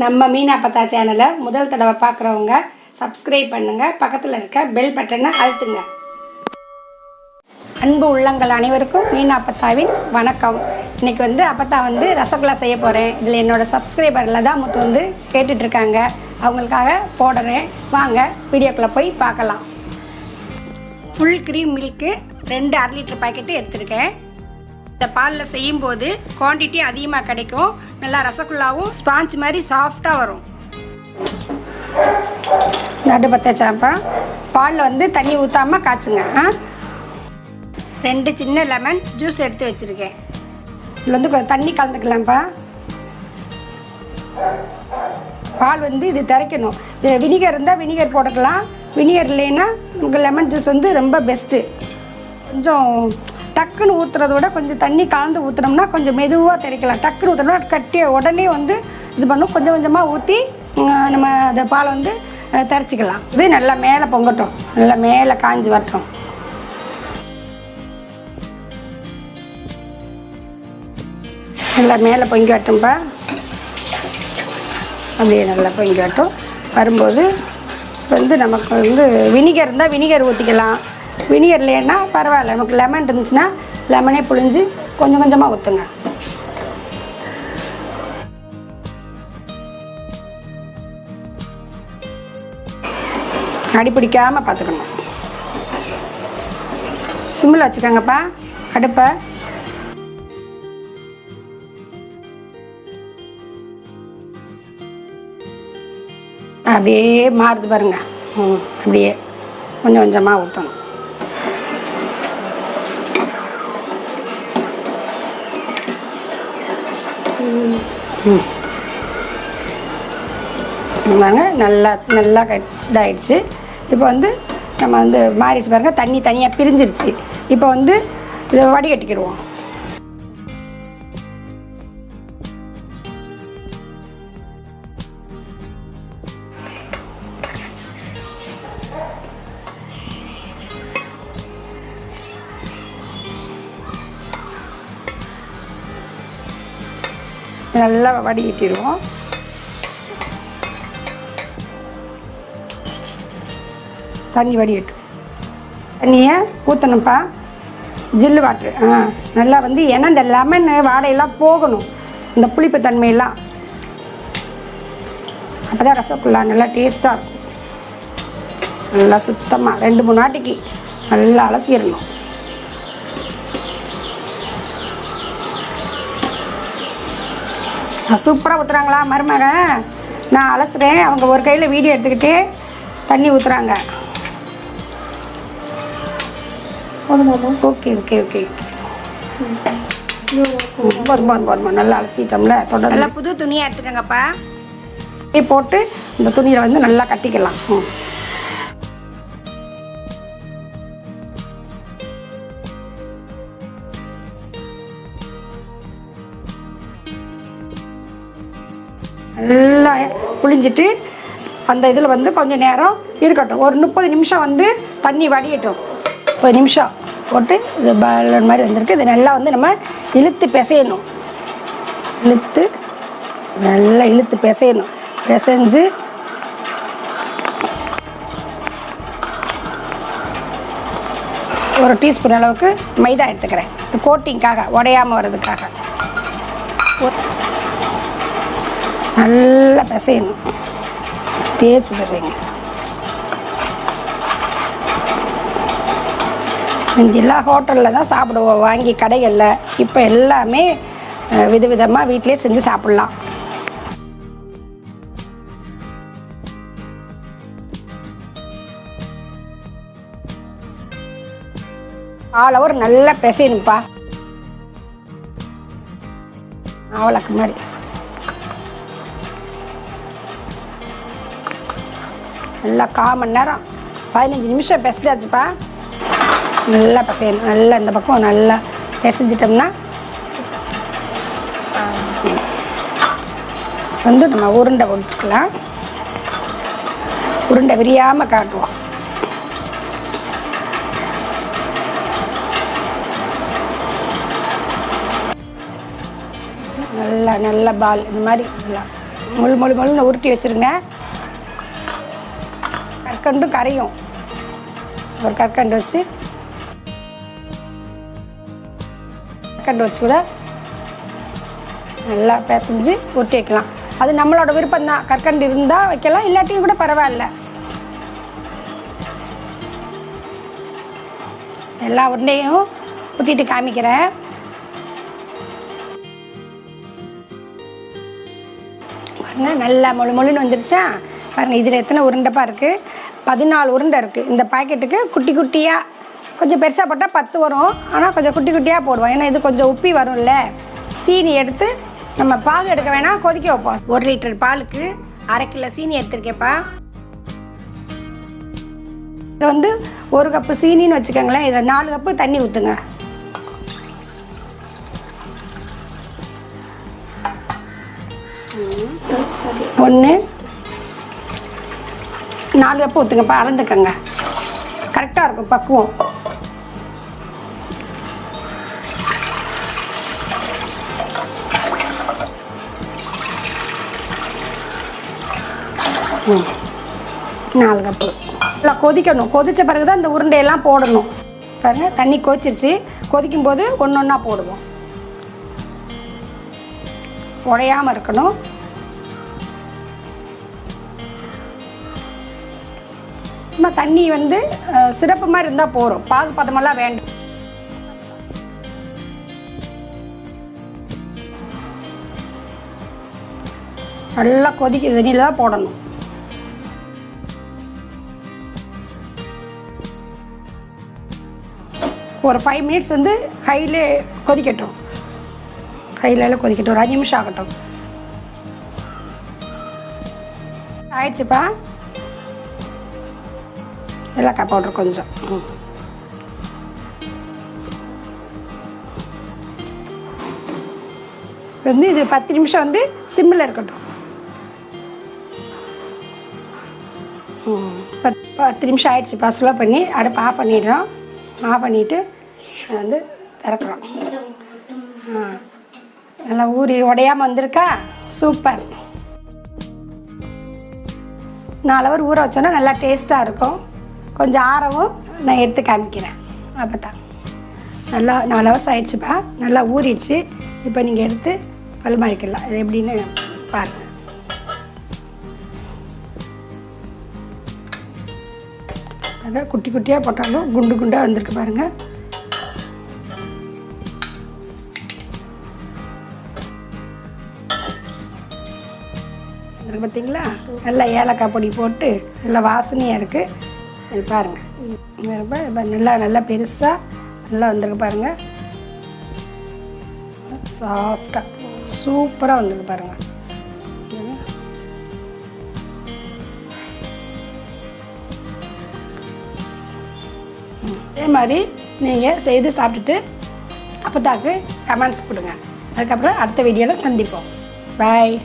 நம்ம மீனா அப்பத்தா சேனலை முதல் தடவை பார்க்குறவங்க சப்ஸ்கிரைப் பண்ணுங்கள், பக்கத்தில் இருக்க பெல் பட்டனை அழுத்துங்க. அன்பு உள்ளங்கள் அனைவருக்கும் மீனா அப்பத்தாவின் வணக்கம். இன்றைக்கி அப்பத்தா ரசகுல்லா செய்ய போகிறேன். இதில் என்னோடய சப்ஸ்கிரைபர் லதாமுத்து கேட்டுட்ருக்காங்க, அவங்களுக்காக போடுறேன். வாங்க வீடியோக்குள்ளே போய் பார்க்கலாம். Full cream milk 2 1/2 litre packet எடுத்திருக்கேன். இந்த பாலில் செய்யும்போது குவான்டிட்டி அதிகமாக கிடைக்கும். நல்லா ரசகுல்லாவும் ஸ்பாஞ்ச் மாதிரி சாஃப்டாக வரும். நடு பத்தாச்சாப்பா பாலில் தண்ணி ஊற்றாமல் காய்ச்சுங்க. 2 சின்ன லெமன் ஜூஸ் எடுத்து வச்சுருக்கேன். இதில் கொஞ்சம் தண்ணி கலந்துக்கலாம்ப்பா. பால் இது திரைக்கணும். இது வினிகர் இருந்தால் வினிகர் போட்டுக்கலாம். வினிகர் இல்லைன்னா நமக்கு லெமன் ஜூஸ் ரொம்ப பெஸ்ட்டு. கொஞ்சம் டக்குன்னு ஊற்றுறத விட கொஞ்சம் தண்ணி கலந்து ஊற்றுனோம்னா கொஞ்சம் மெதுவாக திரைக்கலாம். டக்குன்னு ஊற்றினோம்னா கட்டி உடனே இது பண்ணும். கொஞ்சம் கொஞ்சமாக ஊற்றி நம்ம அந்த பாலை திரைச்சிக்கலாம். இது நல்லா மேலே பொங்கட்டும், நல்லா மேலே காஞ்சி வரட்டும். நல்லா மேலே பொங்கி வரட்டும்ப்பா. அப்படியே நல்லா பொங்கி வரட்டும். வரும்போது நமக்கு வினிகர் இருந்தால் வினிகர் ஊற்றிக்கலாம். வினிகர் இல்லைன்னா பரவாயில்ல, நமக்கு லெமன் இருந்துச்சுன்னா லெமனே புழிஞ்சு கொஞ்சம் கொஞ்சமாக ஊற்றுங்க. அடி பிடிக்காமல் பார்த்துக்கணும். சிம்மில் வச்சுக்கோங்கப்பா அடுப்பை. அப்படியே மாறுது பாருங்க. அப்படியே கொஞ்சம் கொஞ்சமாக ஊற்றணும். நல்லா நல்லா இதாகிடுச்சு. இப்போ நம்ம மாறிச்சு பாருங்க, தண்ணி தனியாக பிரிஞ்சிருச்சு. இப்போ இதை வடிகட்டிக்கிடுவோம். நல்லா வடிகட்டிடுவோம். தண்ணி வடிகட்டும். தண்ணியை ஊற்றணும்ப்பா. ஜில்லு வாட்ரு. நல்லா ஏன்னா இந்த லெமன் வாடையெல்லாம் போகணும், இந்த புளிப்பு தன்மையெல்லாம். அப்போ தான் ரசகுல்லா நல்லா டேஸ்ட்டாக இருக்கும். நல்லா சுத்தமாக 2-3 வாட்டிக்கு நல்லா அலசிடணும். சூப்பராக ஊற்றுறாங்களா மருமகன்? நான் அலசுகிறேன், அவங்க ஒரு கையில் வீடியோ எடுத்துக்கிட்டு தண்ணி ஊற்றுறாங்க. ஓகே ஓகே ஓகே போதும். நல்லா அலசிட்டோம்ல. தொடர்ந்து நல்லா புது துணியாக எடுத்துக்கோங்கப்பா. போட்டு இந்த துணியில் நல்லா கட்டிக்கலாம். நல்லா புளிஞ்சிட்டு அந்த இதில் கொஞ்சம் நேரம் இருக்கட்டும். ஒரு 30 நிமிஷம் தண்ணி வடியட்டும். 30 நிமிஷம் போட்டு இது பலன் மாதிரி வந்திருக்கு. இது நல்லா நம்ம இழுத்து பிசையணும். நல்லா இழுத்து பிசையணும். பிசைஞ்சு ஒரு டீஸ்பூன் அளவுக்கு மைதா எடுத்துக்கிறேன். இது கோட்டிங்காக, உடையாமல் வர்றதுக்காக. நல்லா பிசையணும். தேய்ச்சி பிசைங்க. முந்தியெல்லாம் ஹோட்டலில் தான் சாப்பிடுவோம் வாங்கி, கடைகளில். இப்போ எல்லாமே விதவிதமாக வீட்டிலே செஞ்சு சாப்பிட்லாம். ஆல் நல்லா பிசையணும்ப்பா. அவளுக்கு மாதிரி நல்லா 1/4 மணி நேரம் 15 நிமிஷம் பிசைஞ்சாச்சுப்பா. நல்லா பிசையணும். நல்லா இந்த பக்கம் நல்லா பிசைஞ்சிட்டோம்னா நம்ம உருண்டை போட்டுக்கலாம். உருண்டை விரியாமல் காட்டுவோம். நல்லா நல்ல பால் இந்த மாதிரி நல்லா முழுன்னு உருட்டி வச்சுருங்க. கற்கண்டும் கரையும். ஒரு கற்கண்டு வச்சு கூட நல்லா பிசைஞ்சு உருட்டி வைக்கலாம். அது நம்மளோட விருப்பம்தான். கற்கண்டு இருந்தால் வைக்கலாம், இல்லாட்டியும் கூட பரவாயில்ல. எல்லா உருண்டையும் உருட்டிட்டு காமிக்கிறேன். பாருங்க, நல்லா முழுன்னு வந்துருச்சா? பாருங்கள், இதில் எத்தனை உருண்டைப்பா இருக்குது? 14 உருண்டை இருக்குது. இந்த பாக்கெட்டுக்கு குட்டி குட்டியாக, கொஞ்சம் பெருசாக போட்டால் 10 வரும். ஆனால் கொஞ்சம் குட்டி குட்டியாக போடுவோம். ஏன்னா இது கொஞ்சம் உப்பி வரும்ல. சீனி எடுத்து நம்ம பால் எடுக்க வேணாம், கொதிக்க வைப்போம். 1 லிட்டர் பாலுக்கு 1/2 கிலோ சீனி எடுத்துருக்கேப்பா. இதில் வந்து 1 கப்பு சீனின்னு வச்சுக்கோங்களேன். இதில் 4 கப்பு தண்ணி ஊற்றுங்க. ஒன்று 4 கப்பு ஊற்றுங்கப்பா. அளந்துக்கங்க, கரெக்டாக இருக்கும் பக்குவம். ம் 4 கப்பு. நல்லா கொதிக்கணும். கொதித்த பிறகு தான் இந்த உருண்டையெல்லாம் போடணும். பாருங்கள், தண்ணி கொதிச்சிருச்சு. கொதிக்கும் போது ஒன்று ஒன்றா போடுவோம். உடையாமல் இருக்கணும். சும்மா தண்ணி வந்து சிறப்பு மாதிரி இருந்தால் போகிறோம். பாகு பதமெல்லாம் வேண்டாம். நல்லா கொதிக்க தண்ணியில் தான் போடணும். ஒரு 5 மினிட்ஸ் வந்து கையிலே கொதிக்கட்டும். கையில கொதிக்கட்டும். ஒரு 5 நிமிஷம் ஆகட்டும். ஆயிடுச்சுப்பா. ஏலக்காய் பவுடர் கொஞ்சம். வந்து இது 10 நிமிஷம் வந்து சிம்மில் இருக்கட்டும். 10 நிமிஷம் ஆயிடுச்சுப்பா. ஸ்லோ பண்ணி அடுப்பு ஆஃப் பண்ணிடுறோம். ஆஃப் பண்ணிவிட்டு வந்து திறக்கிறோம். நல்லா ஊறி உடையாமல் வந்திருக்கா? சூப்பர். 4 ஹவர் ஊற வச்சோன்னா நல்லா டேஸ்ட்டாக இருக்கும். கொஞ்சம் ஆறவும் நான் எடுத்து காமிக்கிறேன். அப்போ தான் நல்லா 4 ஹவர்ஸ் ஆகிடுச்சுப்பா. நல்லா ஊறிடுச்சு. இப்போ நீங்கள் எடுத்து பல்மாரிக்கலாம். இது எப்படின்னு பாருங்கள். குட்டி குட்டியாக போட்டாலும் குண்டு குண்டாக வந்திருக்கு பாருங்கள். பார்த்தீங்களா? நல்லா ஏலக்காய் பொடி போட்டு நல்லா வாசனையாக இருக்குது. இது பாருங்கள், நல்லா பெருசாக நல்லா வந்திருக்கு பாருங்கள். சாஃப்டாக சூப்பராக வந்திருக்கு பாருங்கள். அதே மாதிரி நீங்கள் செய்து சாப்பிட்டுட்டு அப்பத்தாக்கு கமெண்ட்ஸ் கொடுங்க. அதுக்கப்புறம் அடுத்த வீடியோவில் சந்திப்போம். பாய்.